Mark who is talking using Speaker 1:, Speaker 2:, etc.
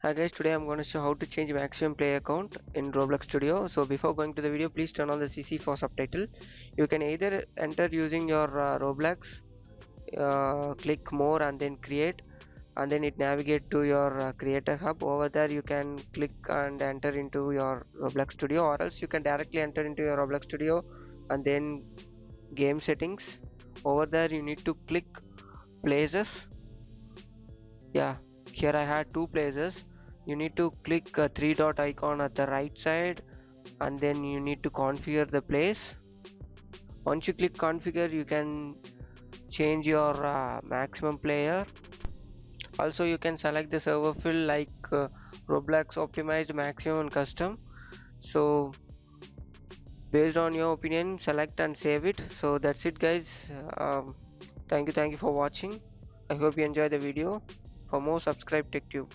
Speaker 1: Hi guys, today I'm going to show how to change maximum play account in Roblox Studio. So before going to the video, please turn on the CC for subtitle. You can either enter using your Roblox, click more and then create, and then it navigate to your creator hub. Over there you can click and enter into your Roblox Studio, or else you can directly enter into your Roblox Studio and then game settings. Over there you need to click places. Yeah, here I had two places. You need to click a three dot icon at the right side, and then you need to configure the place. Once you click configure, you can change your maximum player. Also you can select the server fill like Roblox optimized, maximum, and custom. So based on your opinion, select and save it. So that's it guys. Thank you for watching. I hope you enjoy the video. For more, subscribe TechTube.